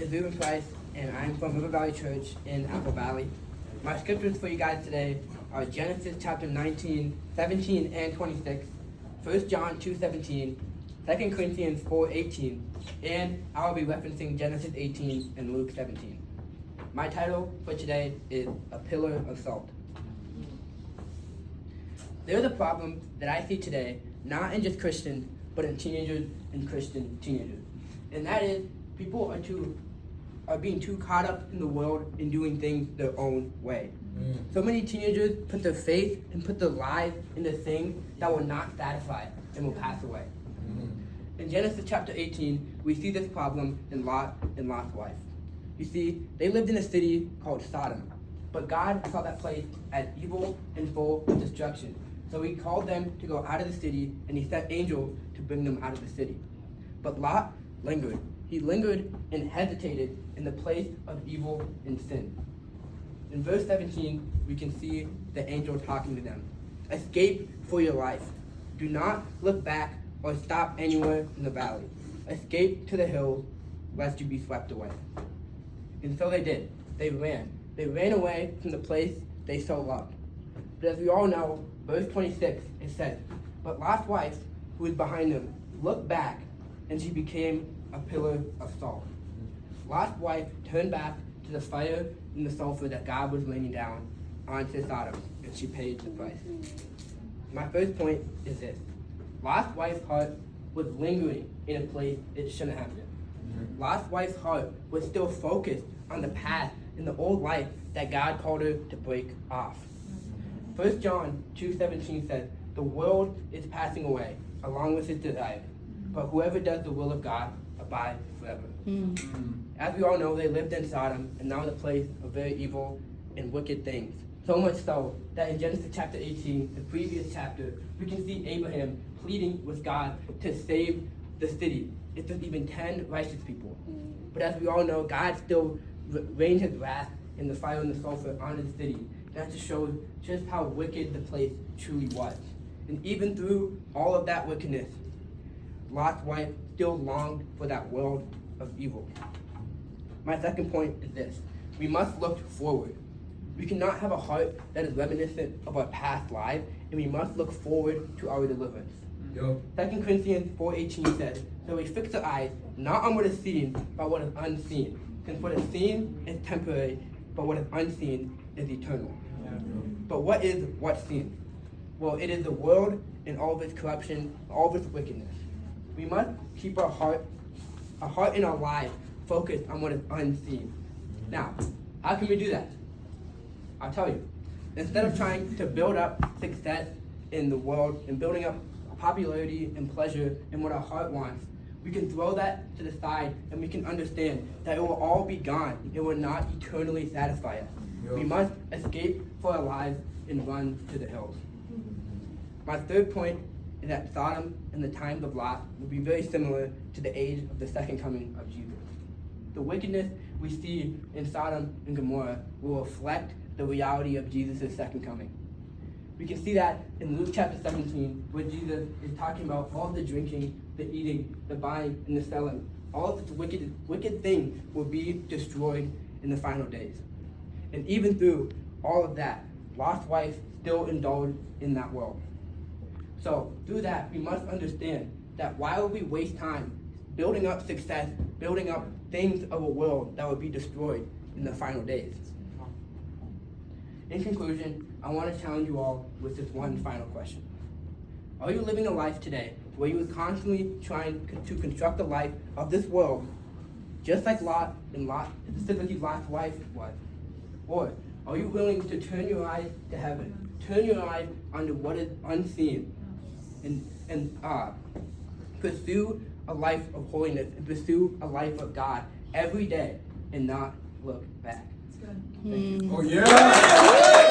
is Ruben and I'm from River Valley Church in Apple Valley. My scriptures for you guys today are Genesis chapter 19, 17, and 26, 1 John 2:17, 2 Corinthians 4:18, and I will be referencing Genesis 18 and Luke 17. My title for today is A Pillar of Salt. There's a problem that I see today, not in just Christians, but in teenagers and Christian teenagers. And that is, people are being too caught up in the world and doing things their own way. So many teenagers put their faith and put their lives into things that will not satisfy and will pass away. In Genesis chapter 18, we see this problem in Lot and Lot's wife. You see, they lived in a city called Sodom, but God saw that place as evil and full of destruction. So he called them to go out of the city, and he sent angels to bring them out of the city. But Lot lingered. He lingered and hesitated in the place of evil and sin. In verse 17, we can see the angel talking to them. Escape for your life. Do not look back or stop anywhere in the valley. Escape to the hills, lest you be swept away. And so they did. They ran. They ran away from the place they so loved. But as we all know, verse 26, it says, but Lot's wife, who was behind them, looked back, and she became a pillar of salt. Lot's wife turned back to the fire and the sulfur that God was raining down onto Sodom, and she paid the price. My first point is this. Lot's wife's heart was lingering in a place it shouldn't have been. Lot's wife's heart was still focused on the past and the old life that God called her to break off. 1 John 2:17 says, the world is passing away, along with its desires, but whoever does the will of God abides forever. As we all know, they lived in Sodom, and now the place of very evil and wicked things. So much so that in Genesis chapter 18, the previous chapter, we can see Abraham pleading with God to save the city. It took even 10 righteous people. But as we all know, God still rained his wrath in the fire and the sulfur onto the city. That just shows just how wicked the place truly was. And even through all of that wickedness, Lot's wife still longed for that world of evil. My second point is this. We must look forward. We cannot have a heart that is reminiscent of our past lives, and we must look forward to our deliverance. 2 Corinthians 4:18 says, so we fix our eyes not on what is seen, but what is unseen. Since what is seen is temporary, but what is unseen is eternal. But what is what's seen? Well, it is the world and all of its corruption, all of its wickedness. We must keep our heart in our lives focused on what is unseen. Now, how can we do that? I'll tell you. Instead of trying to build up success in the world and building up popularity and pleasure and what our heart wants, we can throw that to the side and we can understand that it will all be gone. It will not eternally satisfy us. We must escape for our lives and run to the hills. My third point is that Sodom and the times of Lot will be very similar to the age of the second coming of Jesus. The wickedness we see in Sodom and Gomorrah will reflect the reality of Jesus' second coming. We can see that in Luke chapter 17, where Jesus is talking about all the drinking, the eating, the buying, and the selling. All of this wicked things will be destroyed in the final days. And even through all of that, Lot's wife still indulged in that world. So through that, we must understand that while we waste time building up success, building up things of a world that will be destroyed in the final days. In conclusion, I want to challenge you all with this one final question. Are you living a life today where you are constantly trying to construct a life of this world, just like Lot, specifically Lot's wife was? Or are you willing to turn your eyes to heaven, turn your eyes onto what is unseen, and pursue a life of holiness and pursue a life of God every day and not look back? Thank you. Oh, yeah!